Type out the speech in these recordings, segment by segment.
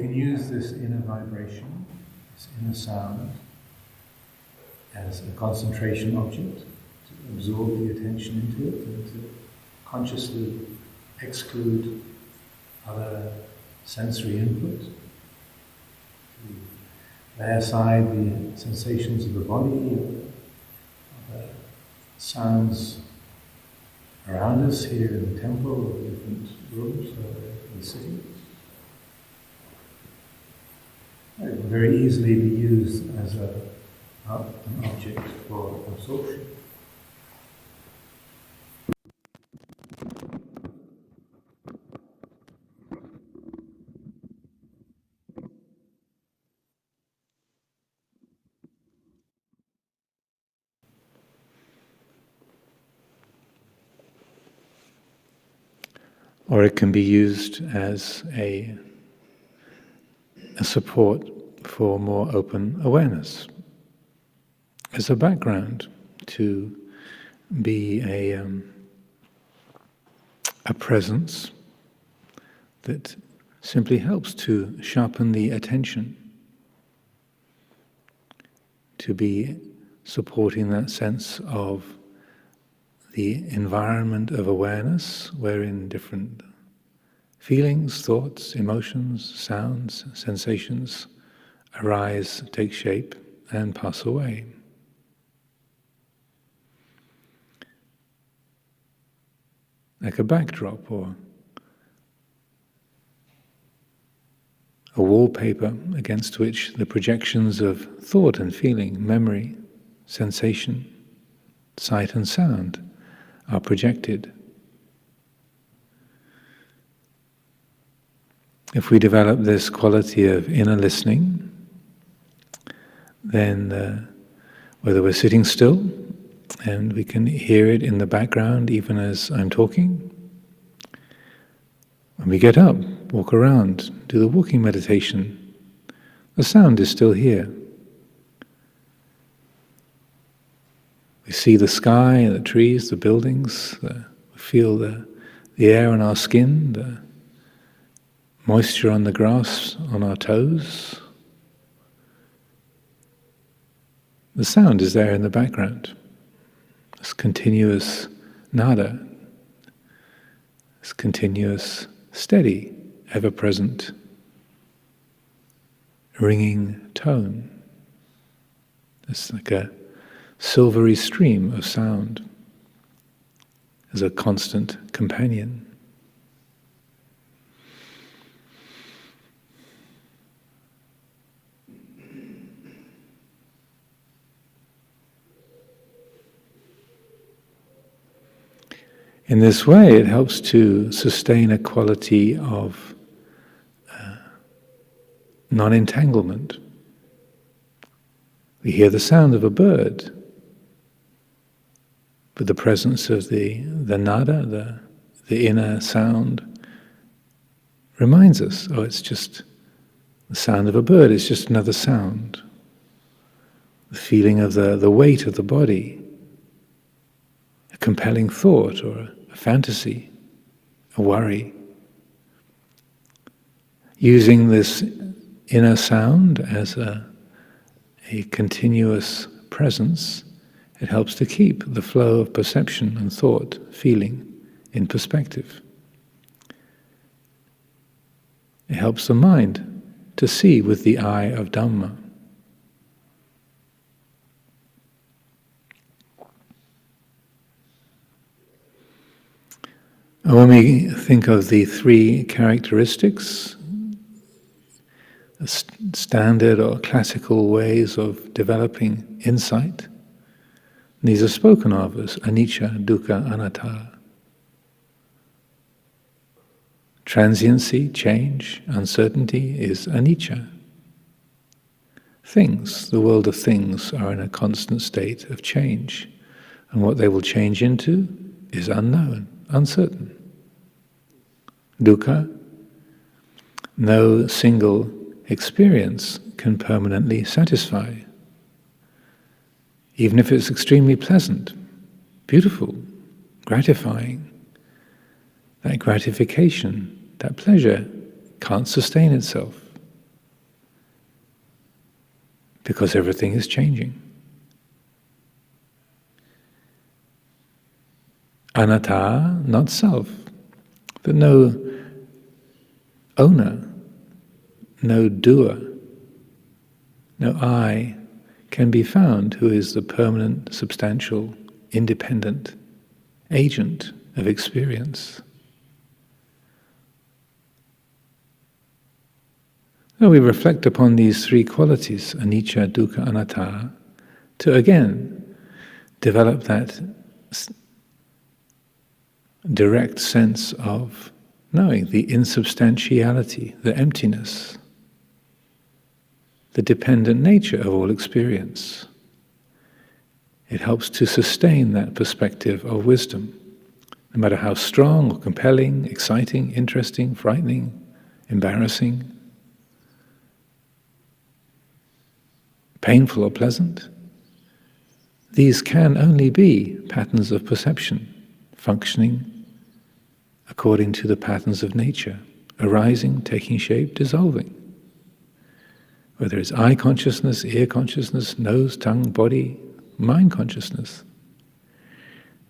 can use this inner vibration, this inner sound, as a concentration object, to absorb the attention into it and to consciously exclude other sensory input, to lay aside the sensations of the body, the sounds around us here in the temple or different rooms in the city. It can very easily be used as an object for absorption. Or it can be used as a support for more open awareness, as a background to be a presence that simply helps to sharpen the attention, to be supporting that sense of the environment of awareness wherein different feelings, thoughts, emotions, sounds, sensations arise, take shape, and pass away. Like a backdrop or a wallpaper against which the projections of thought and feeling, memory, sensation, sight and sound are projected. If we develop this quality of inner listening, then whether we're sitting still and we can hear it in the background even as I'm talking, when we get up, walk around, do the walking meditation, the sound is still here. We see the sky, the trees, the buildings, we feel the air on our skin, the moisture on the grass, on our toes. The sound is there in the background. This continuous nada, this continuous, steady, ever-present, ringing tone. It's like a silvery stream of sound as a constant companion. In this way, it helps to sustain a quality of non-entanglement. We hear the sound of a bird, but the presence of the nada, the inner sound, reminds us, oh, it's just the sound of a bird, it's just another sound. The feeling of the weight of the body, a compelling thought or a fantasy, a worry. Using this inner sound as a continuous presence, it helps to keep the flow of perception and thought, feeling in perspective. It helps the mind to see with the eye of Dhamma. And when we think of the three characteristics, standard or classical ways of developing insight, these are spoken of as anicca, dukkha, anatta. Transiency, change, uncertainty is anicca. Things, the world of things, are in a constant state of change, and what they will change into is unknown, uncertain. Dukkha, no single experience can permanently satisfy. Even if it's extremely pleasant, beautiful, gratifying, that gratification, that pleasure can't sustain itself. because everything is changing. Anatta, not self, but no owner, no doer, no I can be found who is the permanent, substantial, independent agent of experience. Now we reflect upon these three qualities, anicca, dukkha, anatta, to again develop that direct sense of knowing the insubstantiality, the emptiness, the dependent nature of all experience. It helps to sustain that perspective of wisdom, no matter how strong or compelling, exciting, interesting, frightening, embarrassing, painful or pleasant. These can only be patterns of perception, functioning according to the patterns of nature, arising, taking shape, dissolving. Whether it's eye consciousness, ear consciousness, nose, tongue, body, mind consciousness,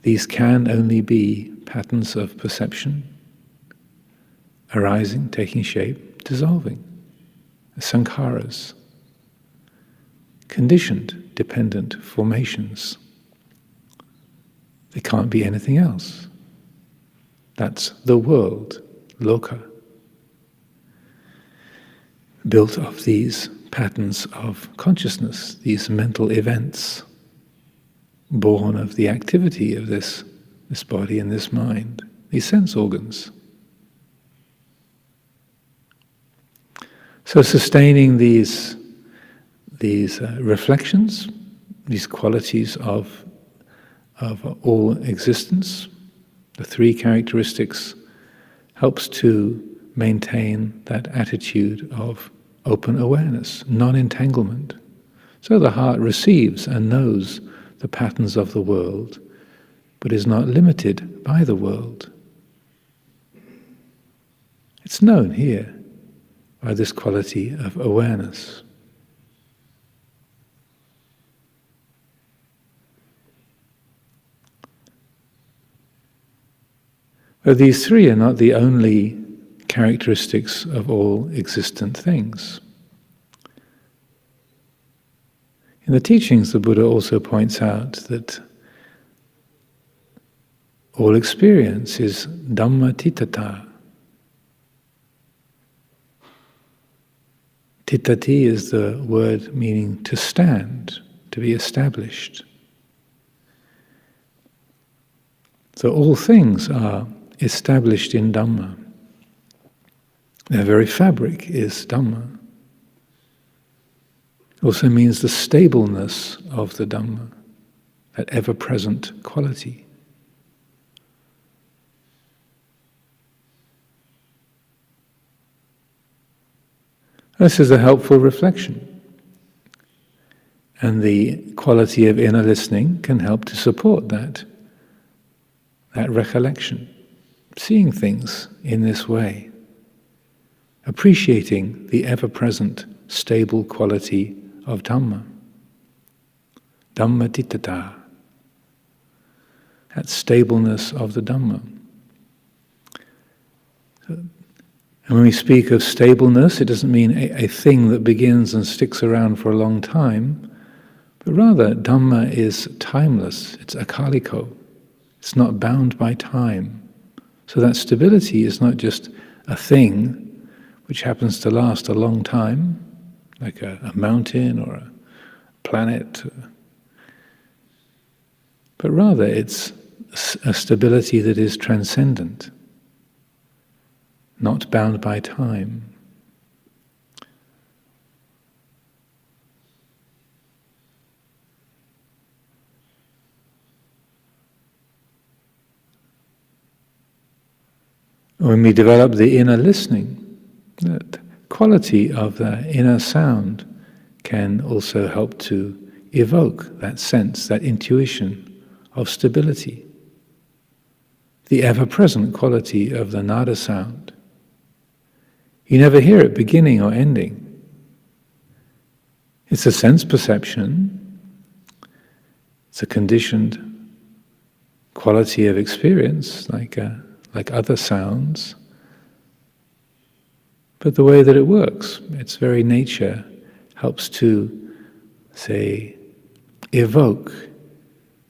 these can only be patterns of perception, arising, taking shape, dissolving, sankharas, conditioned, dependent formations. They can't be anything else. That's the world, loka, built of these patterns of consciousness, these mental events, born of the activity of this body and this mind, these sense organs. So sustaining these reflections, these qualities of all existence, the three characteristics, helps to maintain that attitude of open awareness, non-entanglement. So the heart receives and knows the patterns of the world, but is not limited by the world. It's known here by this quality of awareness. But these three are not the only characteristics of all existent things. In the teachings, the Buddha also points out that all experience is Dhamma titata. Titati is the word meaning to stand, to be established. So all things are established in Dhamma. Their very fabric is Dhamma. It also means the stableness of the Dhamma, that ever-present quality. This is a helpful reflection, and the quality of inner listening can help to support that recollection, seeing things in this way, appreciating the ever-present, stable quality of Dhamma. Dhamma titata, that stableness of the Dhamma. And when we speak of stableness, it doesn't mean a thing that begins and sticks around for a long time, but rather Dhamma is timeless, it's akaliko, it's not bound by time. So that stability is not just a thing which happens to last a long time, like a mountain or a planet, but rather it's a stability that is transcendent, not bound by time. When we develop the inner listening, that quality of the inner sound can also help to evoke that sense, that intuition of stability. The ever-present quality of the nada sound. You never hear it beginning or ending. It's a sense perception. It's a conditioned quality of experience, like other sounds. But the way that it works, its very nature, helps to, say, evoke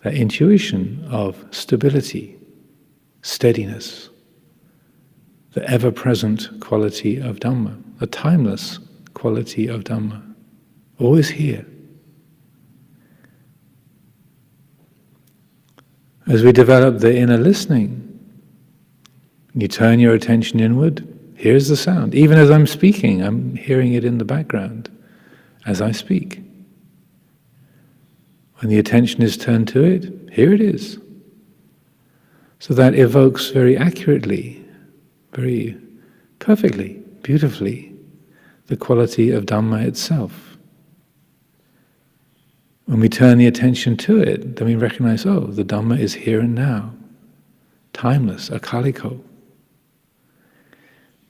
that intuition of stability, steadiness, the ever-present quality of Dhamma, the timeless quality of Dhamma, always here. As we develop the inner listening, you turn your attention inward, here's the sound. Even as I'm speaking, I'm hearing it in the background as I speak. When the attention is turned to it, here it is. So that evokes very accurately, very perfectly, beautifully, the quality of Dhamma itself. When we turn the attention to it, then we recognize, oh, the Dhamma is here and now, timeless, akaliko.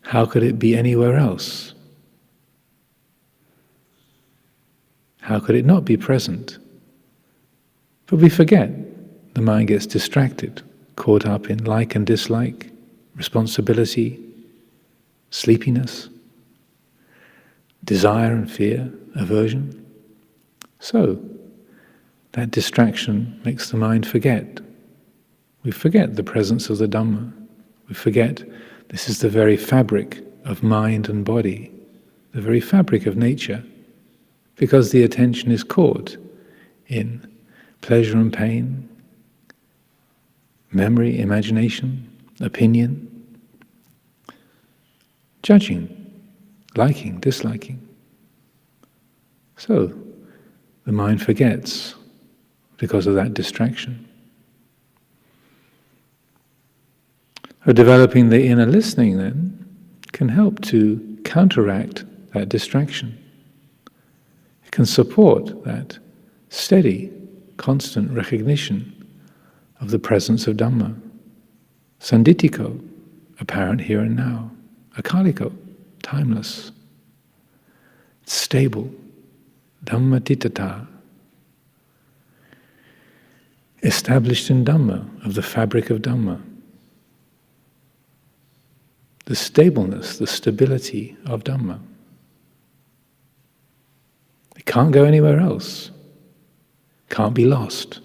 How could it be anywhere else? How could it not be present? But we forget. The mind gets distracted, caught up in like and dislike, responsibility, sleepiness, desire and fear, aversion. So, that distraction makes the mind forget. We forget the presence of the Dhamma. We forget this is the very fabric of mind and body, the very fabric of nature, because the attention is caught in pleasure and pain, memory, imagination, opinion, judging, liking, disliking. So, the mind forgets because of that distraction. Developing the inner listening then can help to counteract that distraction. It can support that steady, constant recognition of the presence of Dhamma. Sanditiko, apparent here and now. Akaliko, timeless. Stable. Dhamma titata. Established in Dhamma, of the fabric of Dhamma. The stableness, the stability of Dhamma. It can't go anywhere else. Can't be lost.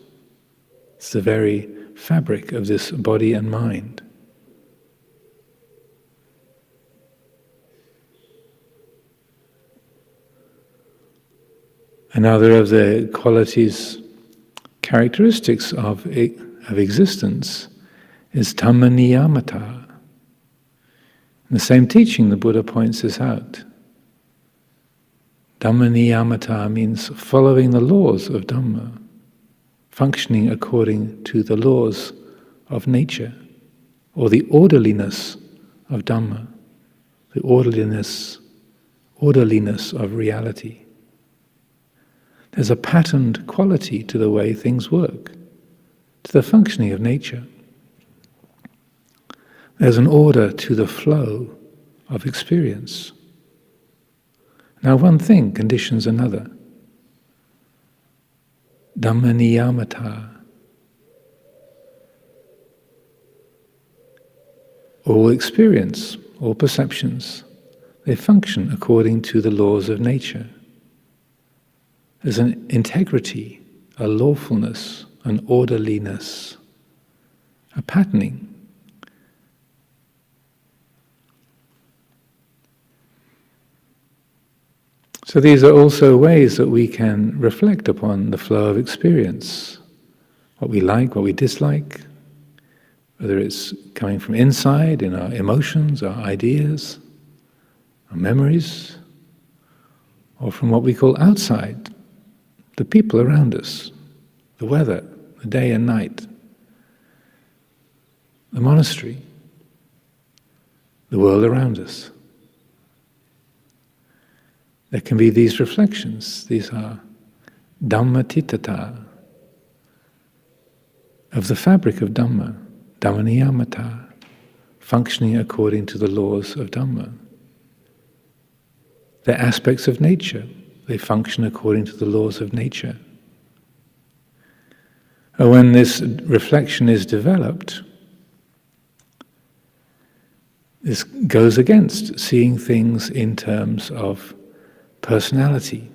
It's the very fabric of this body and mind. Another of the qualities, characteristics of existence is Dhamma niyamata. In the same teaching, the Buddha points this out. Dhamma niyamata means following the laws of Dhamma, functioning according to the laws of nature, or the orderliness of Dhamma, the orderliness of reality. There's a patterned quality to the way things work, to the functioning of nature. There's an order to the flow of experience. Now one thing conditions another. Dhamma niyamata. All experience, all perceptions, they function according to the laws of nature. There's an integrity, a lawfulness, an orderliness, a patterning. So these are also ways that we can reflect upon the flow of experience, what we like, what we dislike, whether it's coming from inside in our emotions, our ideas, our memories, or from what we call outside, the people around us, the weather, the day and night, the monastery, the world around us. There can be these reflections. These are Dhamma titata, of the fabric of Dhamma, Dhamma niyamata, functioning according to the laws of Dhamma. They're aspects of nature, They function according to the laws of nature. And when this reflection is developed, this goes against seeing things in terms of personality,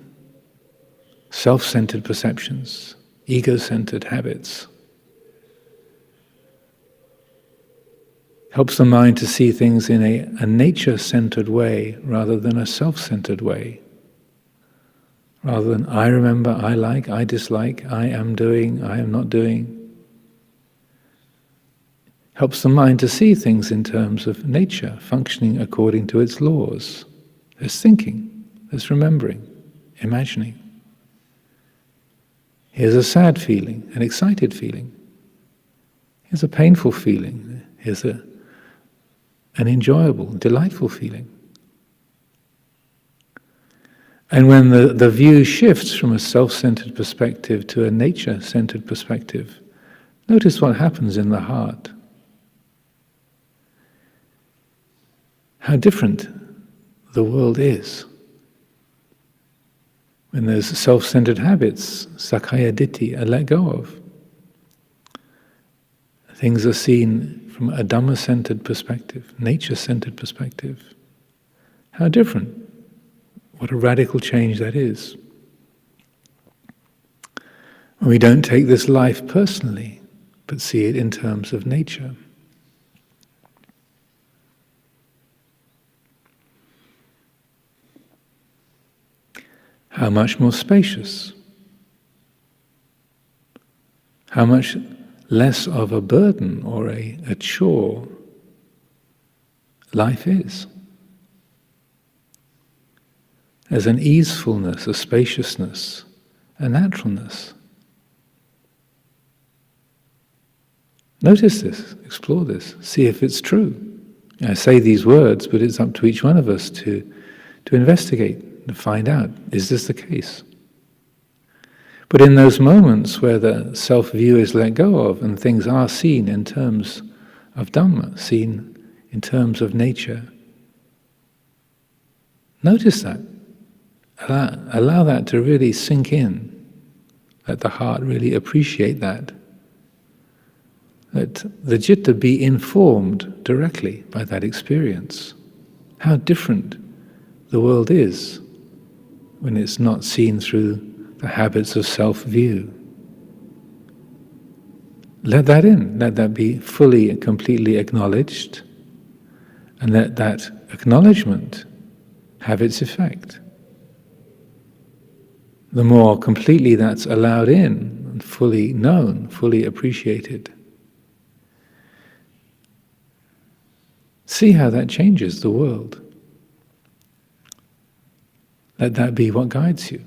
self-centered perceptions, ego-centered habits. Helps the mind to see things in a nature-centered way rather than a self-centered way. Rather than I remember, I like, I dislike, I am doing, I am not doing. Helps the mind to see things in terms of nature, functioning according to its laws. There's thinking, there's remembering, imagining. Here's a sad feeling, an excited feeling. Here's a painful feeling. Here's an enjoyable, delightful feeling. And when the view shifts from a self-centered perspective to a nature-centered perspective, notice what happens in the heart. How different the world is. When those self-centered habits, sakkaya ditthi, are let go of. Things are seen from a Dhamma-centered perspective, nature-centered perspective. How different. What a radical change that is. We don't take this life personally, but see it in terms of nature. How much more spacious, how much less of a burden or a chore life is. There's an easefulness, a spaciousness, a naturalness. Notice this, explore this, see if it's true. I say these words, but it's up to each one of us to investigate, to find out, is this the case? But in those moments where the self-view is let go of and things are seen in terms of Dhamma, seen in terms of nature, notice that. Allow that to really sink in. Let the heart really appreciate that. Let the citta be informed directly by that experience. How different the world is when it's not seen through the habits of self-view. Let that in. Let that be fully and completely acknowledged, and let that acknowledgement have its effect. The more completely that's allowed in and fully known, fully appreciated, see how that changes the world. Let that be what guides you.